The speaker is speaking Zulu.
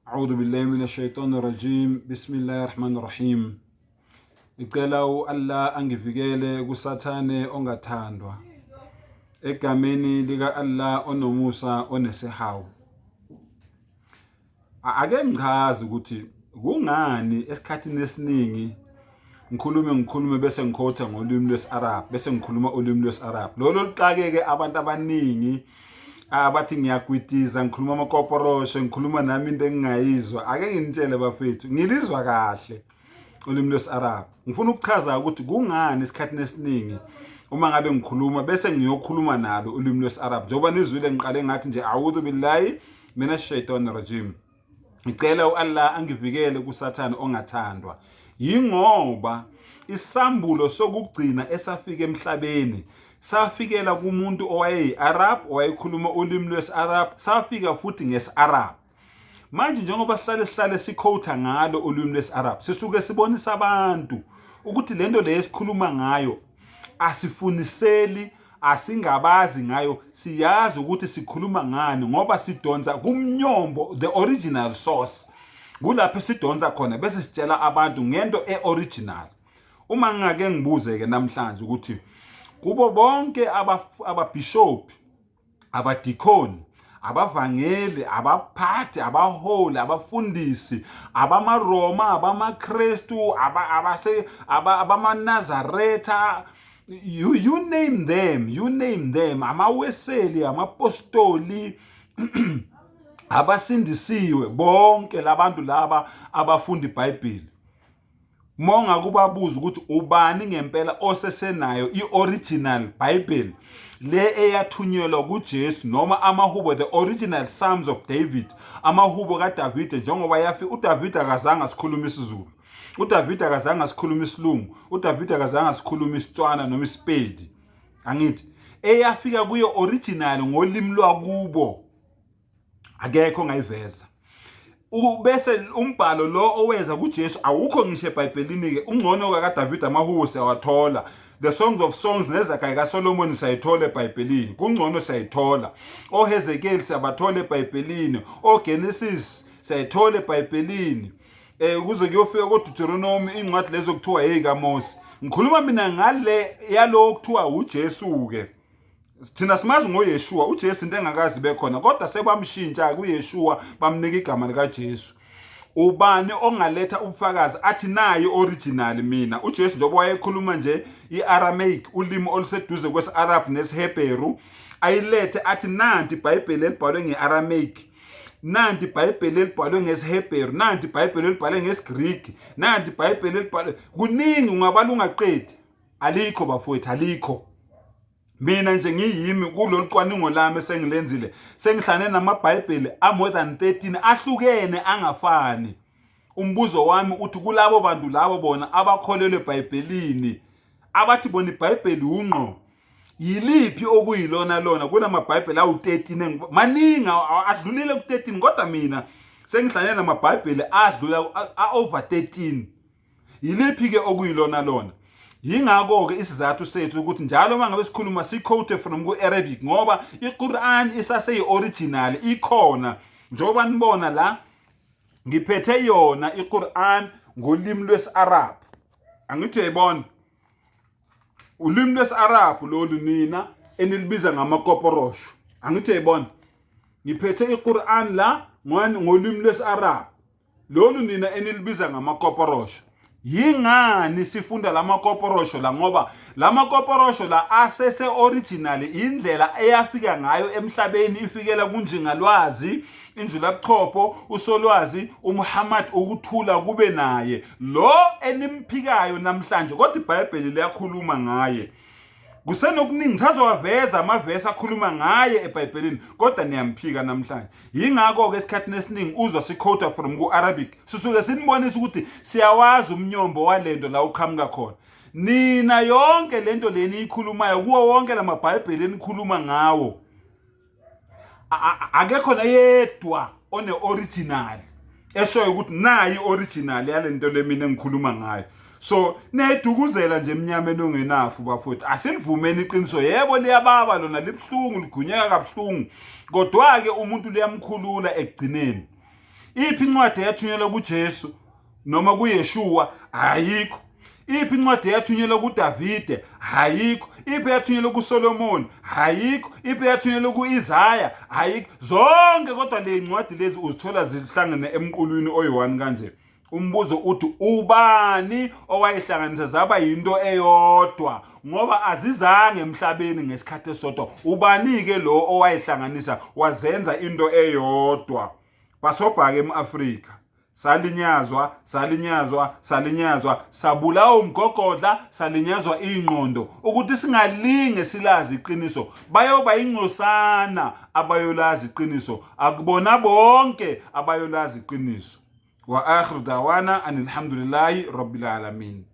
A'udhu billahi minash shaitani rajim. Bismillahir rahmanir rahim. Ngicela Allah angivikele kusathane ongathandwa. Egameni lika Allah onomusa onesihawu. Ake ngichaze ukuthi kungani esikhathini esiningi ngikhulume bese ngikhotha ngolimi lwesi-Arab bese ngikhuluma ulimi lwesi-Arab. Lolo luxakeke abantu abaningi abathi ngiyakwitiza ngikhuluma amakoporoshe ngikhuluma nami into engingayizwa. Ake nginitshele bafethu ngilizwa kahle ulimi lwesi-Arab. Ngifuna ukuchaza ukuthi kungani esikhathini esiningi uma ngabe ngikhuluma bese ngiyokhuluma nalo ulimi lwesi-Arab. Njengoba nizwile ngiqale ngathi nje a'udhu billahi minash shaitani rajim. Ngicela Allah angivikele kusathane ongathandwa. Yingoba isambulo sokugcina esafika emhlabeni safikela kumuntu owayeyi-Arab owayekhuluma ulimi lwesi-Arab, safika futhi ngesi-Arab. Manje njengoba sihlale sikhotha ngalo ulimi lwesi-Arab, sisuke sibonisa abantu ukuthi lento le esikhuluma ngayo asifuniseli, asingabazi ngayo, siyazi ukuthi sikhuluma ngani ngoba sidonsa kumnyombo, the original source. Kulapho sidonsa khona bese sitshela abantu ngento e-original. Uma ngake ngibuze-ke namhlanje ukuthi kubo bonke ababhishophi, abadikoni, abavangeli, abaphathi, abaholi, abafundisi, abamaRoma, abamaKristu, abamanazaretha, you name them, amaweseli, amapostoli, abasindisiwe, bonke labantu laba abafunda iBhayibheli. Monga kubabuza ukuthi ubani ngempela osesenayo i-original Bible le eyathunyelwa kuJesu noma amahubo, the original Psalms of David, amahubo kaDavid, njengoba yafi uDavid akazange asikhuluma isiZulu, uDavid akazange asikhuluma isilungu, uDavid akazange asikhuluma isitswana noma isipedi. Angithi eyafika kuyo original ngolimi lwakubo akekho ngayiveza. Bese umbhalo lo oweza kuJesu awukho ngisho eBhayibhelini ke. Ungcono kaDavid amahubo siyawathola, the Songs of Songs nezakhaya kaSolomon sayithola eBhayibhelini, kungcono sayithola. OHezekiel siyabathola eBhayibhelini, oGenesis sayithola eBhayibhelini. Kuze kuyofika koDeuteronomy, incwadi lezo kuthiwa eyikaMose. Ngikhuluma mina ngale yalo kuthiwa uJesu ke. Thina simazi ngoYeshua, uJesu into engakazi bekhona kodwa sebamshintsha kuYeshua bamnika igama lika Jesu. Ubani ongaletha ubufakazi athi nayi original mina uJesu njengoba wayekhuluma nje iAramaic, ulimi oluseduze kwesi-Arab nesiHebheru, ayilethe athi nanti iBhayibheli elibhalwe ngeAramaic, nanti iBhayibheli elibhalwe ngesiHebheru, nanti iBhayibheli elibhalwe ngesiGreek, nanti iBhayibheli elibhalwe kuningi, ungabala ungaqedi. Alikho bafowethu, alikho. Mina nje ngiyimi kulolu cwaningo lami esengilenzile sengihlane namaBhayibheli more than 13 ahlukene angafani. Umbuzo wami uthi kulabo bantu labo bona abakholelwe eBhayibhelini abathi bona iBhayibheli ungqo, yiliphi okuyilona lona kunamaBhayibheli awu13 maningi adlulile ku13 kodwa mina sengihlane namaBhayibheli adlula over 13. Yiliphi ke okuyilona lona? Yingakho ke isizathu sethu ukuthi njalo mangabe sikhuluma siquote from ku-Arabic ngoba iQuran isaseyi-original ikhona. Njengoba nibona la ngiphethe yona iQuran ngolimi lwesi-Arab. Angithi uyayibona ulimi lwesi-Arab lolu nina enilibiza ngamakoporosho. Angithi uyayibona ngiphethe iQuran la ngolimi lwesi-Arab lolu nina enilibiza ngamakoporosho. Yingani sifunda lamakoporosho la ngoba lamakoporosho la asese original, indlela eyafika ngayo emhlabeni ifikela kunjingalwazi, injulabuchopho, usolwazi, uMuhammad ukuthula kube naye lo enimphikayo namhlanje, kodwa iBhayibheli liyakhuluma ngaye. Kusenokuningi sazowaveza amavesi akhuluma ngaye eBhayibhelini kodwa niyamphika namhlanje. Yingakho ke esikhathini esiningi uzwa siquote from ku-Arabic sisuke sinibonisa ukuthi siyawazi umnyombo walento la uqhamuka khona. Nina yonke lento leni ikhulumayo kuwo wonke lamaBhayibheli enikhuluma ngawo akekho nayedwa one-original eshoyo ukuthi nayi original yalento le mina engikhuluma ngayo. So niyayidukuzela nje eminyameni ongenafu bafowethu. Asilivumeni iqiniso. Yebo liyababa lona libhlungu, ligunyeka kabuhlungu. Kodwa ke umuntu liyamkhulula ekugcineni. Iphi incwadi eyathunyelwa kuJesu noma kuYeshua? Ayikho. Iphi incwadi eyathunyelwa kuDavide? Ayikho. Iphi eyathunyelwa kuSolomon? Ayikho. Iphi eyathunyelwa kuIsaya? Ayikho. Zonke kodwa le ncwadi lezi uzithola zihlangene emqulwini oyi-1 kanje. Umbuzo uthi ubani owayihlanganisa zaba yinto eyodwa, ngoba azizange emhlabeni ngesikhathi esodwa. Ubani ke lo owayihlanganisa wazenza into eyodwa? Basobhaka eMafrika salinyazwa, sabulawa umgogodla, salinyazwa ingqondo, ukuthi singalinge silazi iqiniso. Bayoba ingcosana abayolazi iqiniso, akubona bonke abayolazi iqiniso. Wa akhiru dawana anilhamdulillahi rabbil alamin.